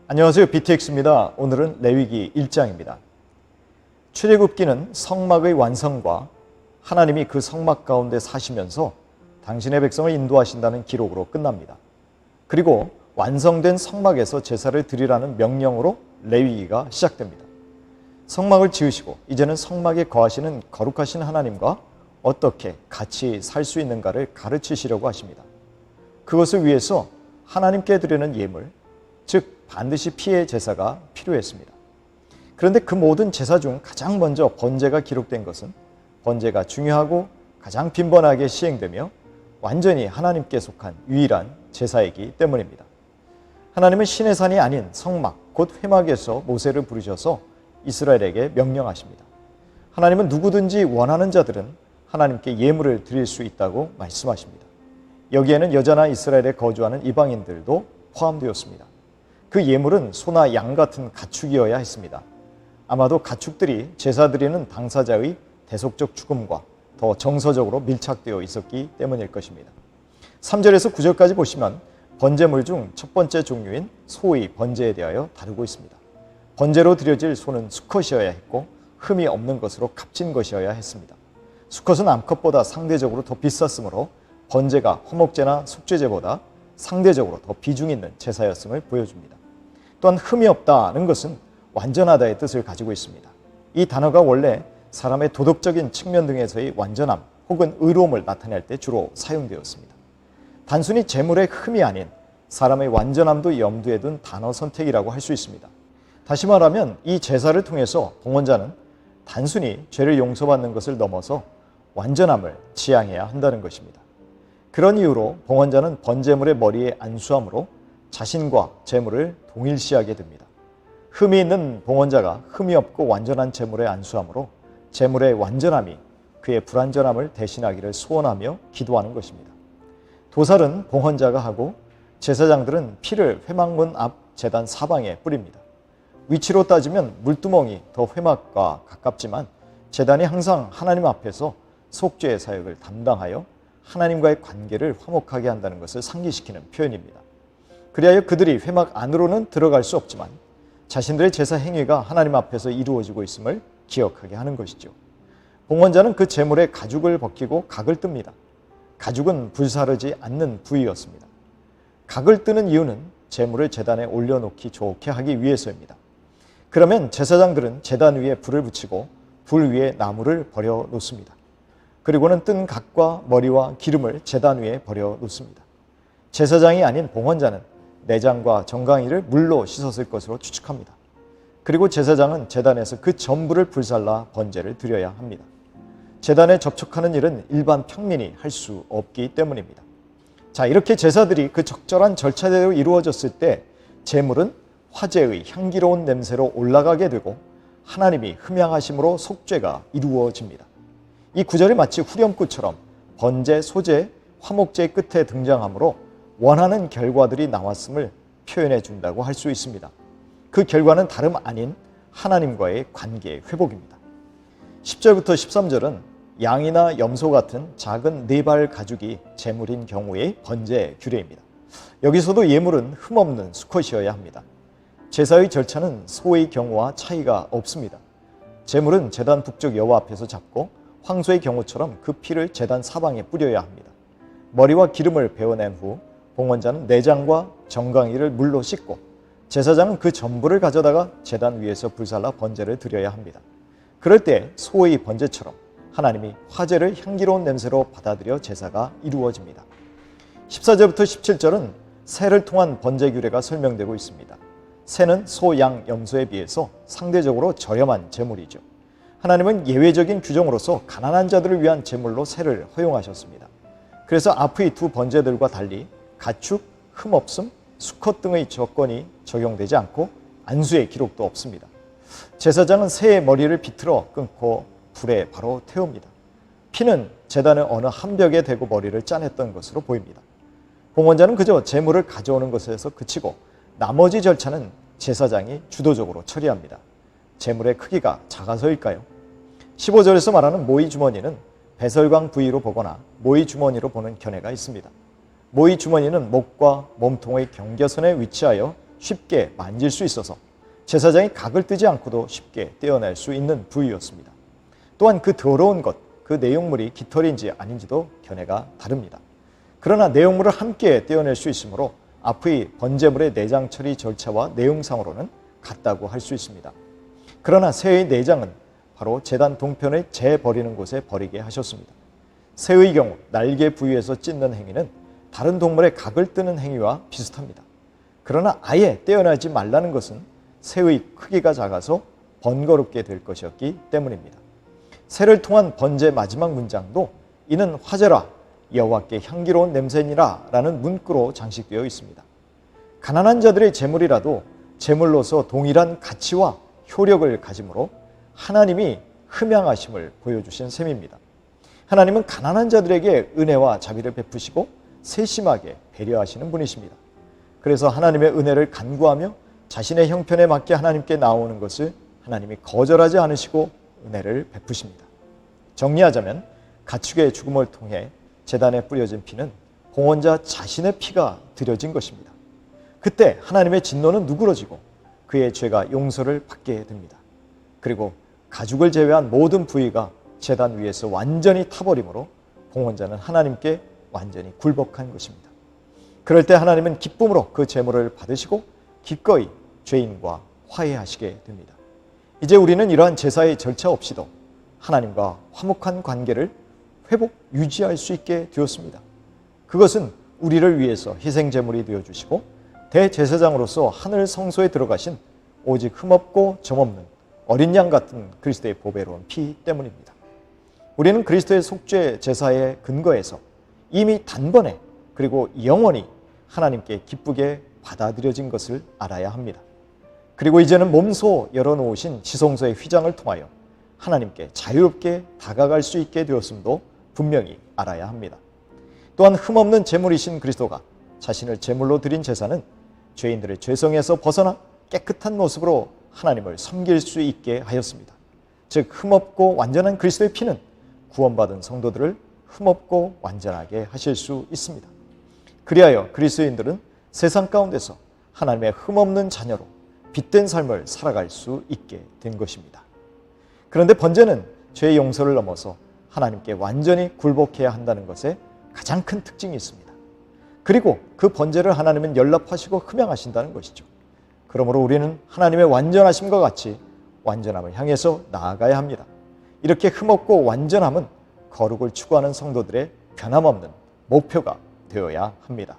안녕하세요. BTX입니다. 오늘은 레위기 1장입니다. 출애굽기는 성막의 완성과 하나님이 그 성막 가운데 사시면서 당신의 백성을 인도하신다는 기록으로 끝납니다. 그리고 완성된 성막에서 제사를 드리라는 명령으로 레위기가 시작됩니다. 성막을 지으시고 이제는 성막에 거하시는 거룩하신 하나님과 어떻게 같이 살 수 있는가를 가르치시려고 하십니다. 그것을 위해서 하나님께 드리는 예물, 즉 반드시 피의 제사가 필요했습니다. 그런데 그 모든 제사 중 가장 먼저 번제가 기록된 것은 번제가 중요하고 가장 빈번하게 시행되며 완전히 하나님께 속한 유일한 제사이기 때문입니다. 하나님은 신의 산이 아닌 성막, 곧 회막에서 모세를 부르셔서 이스라엘에게 명령하십니다. 하나님은 누구든지 원하는 자들은 하나님께 예물을 드릴 수 있다고 말씀하십니다. 여기에는 여자나 이스라엘에 거주하는 이방인들도 포함되었습니다. 그 예물은 소나 양 같은 가축이어야 했습니다. 아마도 가축들이 제사 드리는 당사자의 대속적 죽음과 더 정서적으로 밀착되어 있었기 때문일 것입니다. 3절에서 9절까지 보시면 번제물 중 첫 번째 종류인 소의 번제에 대하여 다루고 있습니다. 번제로 드려질 소는 수컷이어야 했고 흠이 없는 것으로 값진 것이어야 했습니다. 수컷은 암컷보다 상대적으로 더 비쌌으므로 번제가 화목제나 속죄제보다 상대적으로 더 비중 있는 제사였음을 보여줍니다. 또한 흠이 없다는 것은 완전하다의 뜻을 가지고 있습니다. 이 단어가 원래 사람의 도덕적인 측면 등에서의 완전함 혹은 의로움을 나타낼 때 주로 사용되었습니다. 단순히 제물의 흠이 아닌 사람의 완전함도 염두에 둔 단어 선택이라고 할 수 있습니다. 다시 말하면 이 제사를 통해서 봉헌자는 단순히 죄를 용서받는 것을 넘어서 완전함을 지향해야 한다는 것입니다. 그런 이유로 봉헌자는 번제물의 머리에 안수함으로 자신과 제물을 동일시하게 됩니다. 흠이 있는 봉헌자가 흠이 없고 완전한 제물에 안수함으로 제물의 완전함이 그의 불완전함을 대신하기를 소원하며 기도하는 것입니다. 도살은 봉헌자가 하고 제사장들은 피를 회막문 앞 제단 사방에 뿌립니다. 위치로 따지면 물두멍이 더 회막과 가깝지만 제단이 항상 하나님 앞에서 속죄의 사역을 담당하여 하나님과의 관계를 화목하게 한다는 것을 상기시키는 표현입니다. 그리하여 그들이 회막 안으로는 들어갈 수 없지만 자신들의 제사 행위가 하나님 앞에서 이루어지고 있음을 기억하게 하는 것이죠. 봉헌자는 그 제물의 가죽을 벗기고 각을 뜹니다. 가죽은 불사르지 않는 부위였습니다. 각을 뜨는 이유는 제물을 제단에 올려놓기 좋게 하기 위해서입니다. 그러면 제사장들은 제단 위에 불을 붙이고 불 위에 나무를 버려 놓습니다. 그리고는 뜬 각과 머리와 기름을 제단 위에 버려 놓습니다. 제사장이 아닌 봉헌자는 내장과 정강이를 물로 씻었을 것으로 추측합니다. 그리고 제사장은 제단에서 그 전부를 불살라 번제를 드려야 합니다. 제단에 접촉하는 일은 일반 평민이 할 수 없기 때문입니다. 자, 이렇게 제사들이 그 적절한 절차대로 이루어졌을 때 제물은 화제의 향기로운 냄새로 올라가게 되고 하나님이 흠양하심으로 속죄가 이루어집니다. 이 구절이 마치 후렴구처럼 번제, 소제, 화목제의 끝에 등장하므로 원하는 결과들이 나왔음을 표현해 준다고 할 수 있습니다. 그 결과는 다름 아닌 하나님과의 관계의 회복입니다. 10절부터 13절은 양이나 염소 같은 작은 4발 가죽이 제물인 경우의 번제 규례입니다. 여기서도 예물은 흠없는 수컷이어야 합니다. 제사의 절차는 소의 경우와 차이가 없습니다. 제물은 제단 북쪽 여호와 앞에서 잡고 황소의 경우처럼 그 피를 제단 사방에 뿌려야 합니다. 머리와 기름을 베어낸 후 봉헌자는 내장과 정강이를 물로 씻고 제사장은 그 전부를 가져다가 제단 위에서 불살라 번제를 드려야 합니다. 그럴 때 소의 번제처럼 하나님이 화제를 향기로운 냄새로 받아들여 제사가 이루어집니다. 14절부터 17절은 새를 통한 번제 규례가 설명되고 있습니다. 새는 소, 양, 염소에 비해서 상대적으로 저렴한 제물이죠. 하나님은 예외적인 규정으로서 가난한 자들을 위한 제물로 새를 허용하셨습니다. 그래서 앞의 두 번제들과 달리 가축, 흠없음, 수컷 등의 조건이 적용되지 않고 안수의 기록도 없습니다. 제사장은 새의 머리를 비틀어 끊고 불에 바로 태웁니다. 피는 제단의 어느 한 벽에 대고 머리를 짜냈던 것으로 보입니다. 봉헌자는 그저 제물을 가져오는 것에서 그치고 나머지 절차는 제사장이 주도적으로 처리합니다. 제물의 크기가 작아서일까요? 15절에서 말하는 모이 주머니는 배설광 부위로 보거나 모이 주머니로 보는 견해가 있습니다. 모이 주머니는 목과 몸통의 경계선에 위치하여 쉽게 만질 수 있어서 제사장이 각을 뜨지 않고도 쉽게 떼어낼 수 있는 부위였습니다. 또한 그 더러운 것, 그 내용물이 깃털인지 아닌지도 견해가 다릅니다. 그러나 내용물을 함께 떼어낼 수 있으므로 앞의 번제물의 내장 처리 절차와 내용상으로는 같다고 할 수 있습니다. 그러나 새의 내장은 바로 제단 동편의 재 버리는 곳에 버리게 하셨습니다. 새의 경우 날개 부위에서 찢는 행위는 다른 동물의 각을 뜨는 행위와 비슷합니다. 그러나 아예 떼어내지 말라는 것은 새의 크기가 작아서 번거롭게 될 것이었기 때문입니다. 새를 통한 번제 마지막 문장도 이는 화제라 여호와께 향기로운 냄새니라 라는 문구로 장식되어 있습니다. 가난한 자들의 제물이라도 제물로서 동일한 가치와 효력을 가지므로 하나님이 흠양하심을 보여주신 셈입니다. 하나님은 가난한 자들에게 은혜와 자비를 베푸시고 세심하게 배려하시는 분이십니다. 그래서 하나님의 은혜를 간구하며 자신의 형편에 맞게 하나님께 나오는 것을 하나님이 거절하지 않으시고 은혜를 베푸십니다. 정리하자면 가축의 죽음을 통해 제단에 뿌려진 피는 봉헌자 자신의 피가 드려진 것입니다. 그때 하나님의 진노는 누그러지고 그의 죄가 용서를 받게 됩니다. 그리고 가죽을 제외한 모든 부위가 제단 위에서 완전히 타버리므로 봉헌자는 하나님께 완전히 굴복한 것입니다. 그럴 때 하나님은 기쁨으로 그 제물을 받으시고 기꺼이 죄인과 화해하시게 됩니다. 이제 우리는 이러한 제사의 절차 없이도 하나님과 화목한 관계를 유지할 수 있게 되었습니다. 그것은 우리를 위해서 희생제물이 되어주시고 대제사장으로서 하늘 성소에 들어가신 오직 흠없고 점없는 어린 양 같은 그리스도의 보배로운 피 때문입니다. 우리는 그리스도의 속죄 제사의 근거에서 이미 단번에 그리고 영원히 하나님께 기쁘게 받아들여진 것을 알아야 합니다. 그리고 이제는 몸소 열어놓으신 지성소의 휘장을 통하여 하나님께 자유롭게 다가갈 수 있게 되었음도 분명히 알아야 합니다. 또한 흠없는 제물이신 그리스도가 자신을 제물로 드린 제사는 죄인들의 죄성에서 벗어나 깨끗한 모습으로 하나님을 섬길 수 있게 하였습니다. 즉 흠없고 완전한 그리스도의 피는 구원받은 성도들을 흠없고 완전하게 하실 수 있습니다. 그리하여 그리스도인들은 세상 가운데서 하나님의 흠없는 자녀로 빛된 삶을 살아갈 수 있게 된 것입니다. 그런데 번제는 죄의 용서를 넘어서 하나님께 완전히 굴복해야 한다는 것에 가장 큰 특징이 있습니다. 그리고 그 번제를 하나님은 연락하시고 흠양하신다는 것이죠. 그러므로 우리는 하나님의 완전하심과 같이 완전함을 향해서 나아가야 합니다. 이렇게 흠없고 완전함은 거룩을 추구하는 성도들의 변함없는 목표가 되어야 합니다.